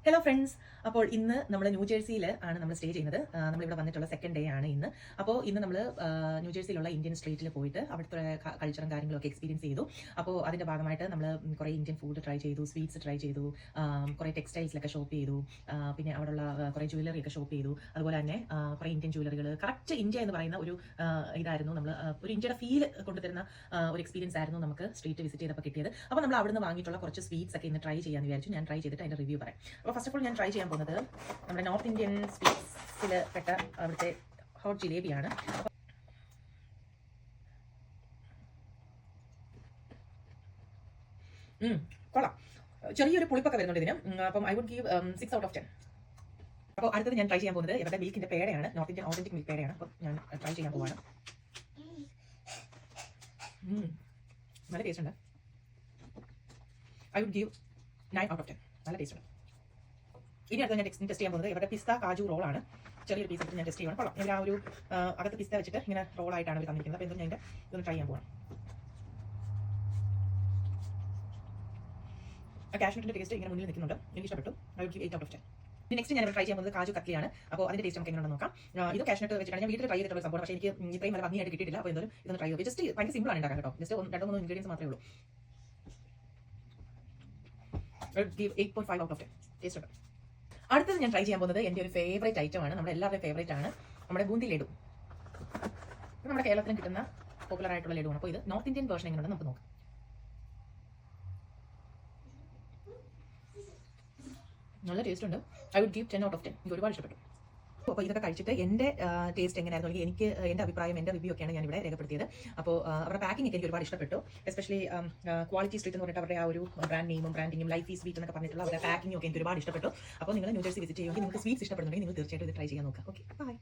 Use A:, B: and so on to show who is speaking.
A: Hello friends. അപ്പോൾ ഇന്ന് നമ്മൾ ന്യൂജേഴ്സിയിൽ ആണ് നമ്മൾ സ്റ്റേ ചെയ്യുന്നത്. നമ്മളിവിടെ വന്നിട്ടുള്ള സെക്കൻഡ് ഡേ ആണ് ഇന്ന്. അപ്പോൾ ഇന്ന് നമ്മൾ ന്യൂജേഴ്സിയിലുള്ള ഇന്ത്യൻ സ്ട്രീറ്റിൽ പോയിട്ട് അവിടുത്തെ കൾച്ചറും കാര്യങ്ങളൊക്കെ എക്സ്പീരിയൻസ് ചെയ്തു. അപ്പോൾ അതിൻ്റെ ഭാഗമായിട്ട് നമ്മൾ കുറേ ഇന്ത്യൻ ഫുഡ് ട്രൈ ചെയ്തു, സ്വീറ്റ്സ് ട്രൈ ചെയ്തു, കുറേ ടെക്സ്റ്റൈൽസിലൊക്കെ ഷോപ്പ് ചെയ്തു, പിന്നെ അവിടെയുള്ള കുറേ ജ്വല്ലറി ഒക്കെ ഷോപ്പ് ചെയ്തു. അതുപോലെ തന്നെ കുറേ ഇന്ത്യൻ ജ്വല്ലറികൾ, കറക്റ്റ് ഇന്ത്യ എന്ന് പറയുന്ന ഒരു ഇതായിരുന്നു. നമ്മൾ ഒരു ഇന്ത്യയുടെ ഫീൽ കൊണ്ടുതരുന്ന ഒരു എക്സ്പീരിയൻസ് ആയിരുന്നു നമുക്ക് സ്ട്രീറ്റ് വിസിറ്റ് ചെയ്തപ്പോൾ കിട്ടിയത്. അപ്പോൾ നമ്മൾ അവിടുന്ന് വാങ്ങിയിട്ടുള്ള കുറച്ച് സ്വീറ്റ്സ് ഒക്കെ ഇന്ന് ട്രൈ ചെയ്യാമെന്ന് വിചാരിച്ചു. ഞാൻ ട്രൈ ചെയ്തിട്ട് അതിൻ്റെ റിവ്യൂ പറയാം. അപ്പോൾ ഫസ്റ്റ് ഓഫ് ഓൾ ഞാൻ ട്രൈ ചെയ്യാൻ പോകുന്നത് നമ്മുടെ നോർത്ത് ഇന്ത്യൻ സ്വീറ്റ്സിൽ പെട്ട അവിടുത്തെ ഹോട്ട് ജിലേബിയാണ്. കൊള്ളാം, ചെറിയൊരു പുളിപ്പൊക്കെ വരുന്നുണ്ട് ഇതിന്. അപ്പം I would give 6 out of 10. അപ്പോൾ അടുത്തത് ഞാൻ ട്രൈ ചെയ്യാൻ പോകുന്നത് ഇവരുടെ മിൽക്കിന്റെ പേടയാണ്, നോർത്ത് ഇന്ത്യൻ ഓതന്റിക് മിൽക്ക് പേടയാണ്. അപ്പോൾ ഞാൻ ട്രൈ ചെയ്യാൻ പോവാണ്. നല്ല ടേസ്റ്റ് ഉണ്ട്. I would give 9 out of 10. നല്ല ടേസ്റ്റ് ഉണ്ട്. ഇനി അടുത്ത് ഞാൻ ടെസ്റ്റ് ചെയ്യാൻ പോകുന്നത് ഇവരുടെ പിസ്ത കാജു റോളാണ്. ചെറിയൊരു പീസ് എടുത്ത് ഞാൻ ടെസ്റ്റ് ചെയ്യണം. കൊള്ളാം. ഇവർ ആ ഒരു അകത്ത് പിസ്ത വെച്ചിട്ട് ഇങ്ങനെ റോളായിട്ടാണ് ഇവർ തന്നിരിക്കുന്നത്. അപ്പോൾ എന്തും ഞാൻ ഇതൊന്ന് ട്രൈ ചെയ്യാൻ പോകണം. കാഷ്നട്ടിന്റെ ടേസ്റ്റ് ഇങ്ങനെ മുന്നിൽ നിൽക്കുന്നുണ്ട്, എനിക്ക് ഇഷ്ടപ്പെട്ടു. I would give 8 out of 10. Next ഞാൻ ട്രൈ ചെയ്യാൻ പോകുന്നത് കാജു കത്ലിയാണ്. അപ്പോൾ അതിന്റെ ടേസ്റ്റ് നമുക്ക് എങ്ങനെയാണെന്ന് നോക്കാം. ഇത് കാഷ്നട്ട് വെച്ചിട്ടാണ് ഞാൻ വീട്ടിൽ ട്രൈ ചെയ്തിട്ടുള്ള സംഭവം. പക്ഷേ എനിക്ക് ഇത്രയും നല്ല ഭംഗിയായിട്ട് കിട്ടിയിട്ടില്ല. അപ്പോൾ എന്തായാലും ഇതൊന്ന് ട്രൈ ചെയ്യും. ജസ്റ്റ് ഭയങ്കര സിമ്പിൾ ആണ് ഉണ്ടാക്കാൻ കേട്ടോ. ജസ്റ്റ് 2-3 ഇൻഗ്രീഡിയൻസ് മാത്രമേ ഉള്ളൂ. I would give 8.5 out of 10. Taste ഉണ്ട്. അടുത്തത് ഞാൻ ട്രൈ ചെയ്യാൻ പോകുന്നത് എൻ്റെ ഒരു ഫേവറേറ്റ് ഐറ്റമാണ്, നമ്മുടെ എല്ലാവരുടെയും ഫേവറേറ്റ് ആണ്, നമ്മുടെ ബൂന്തി ലഡു. ഇത് നമ്മുടെ കേരളത്തിലും കിട്ടുന്ന പോപ്പുലർ ആയിട്ടുള്ള ലഡുവാണ്. അപ്പോൾ ഇത് നോർത്ത് ഇന്ത്യൻ വേർഷൻ എങ്ങനെയുണ്ടെന്ന് നമുക്ക് നോക്കാം. നല്ല ടേസ്റ്റ് ഉണ്ട്. I would give 10 out of 10. എനിക്ക് ഒരുപാട് ഇഷ്ടപ്പെട്ടു. അപ്പോൾ ഇതൊക്കെ കഴിച്ചിട്ട് എൻ്റെ ടേസ്റ്റ് എങ്ങനെയായിരുന്നു, അല്ലെങ്കിൽ എനിക്ക് എൻ്റെ അഭിപ്രായം, എൻ്റെ റിവ്യൂ ഒക്കെയാണ് ഞാൻ ഇവിടെ രേഖപ്പെടുത്തിയത്. അപ്പോൾ അവരുടെ പാക്കിംഗ് ഒക്കെ എനിക്ക് ഒരുപാട് ഇഷ്ടപ്പെട്ടു. എസ്പെഷ്യലി ക്വാളിറ്റി സ്ട്രീറ്റ് എന്ന് പറഞ്ഞിട്ട് അവരുടെ ആ ഒരു ബ്രാൻഡ് നെയിമും ബ്രാൻഡിങ്ങും ലൈഫ് ഈ സ്വീറ്റ് എന്നൊക്കെ പറഞ്ഞിട്ടുള്ള അവരുടെ പാക്കിംഗ് ഒക്കെ എനിക്ക് ഒരുപാട് ഇഷ്ടപ്പെട്ടു. അപ്പോൾ നിങ്ങൾ ന്യൂജേഴ്സി വിസിറ്റ് ചെയ്യുമെങ്കിൽ നിങ്ങൾക്ക് സ്വീറ്റ്സ് ഇഷ്ടപ്പെടുന്നുണ്ടെങ്കിൽ നിങ്ങൾ തീർച്ചയായിട്ടും ഇത് ട്രൈ ചെയ്യാൻ നോക്കുക. Okay, by.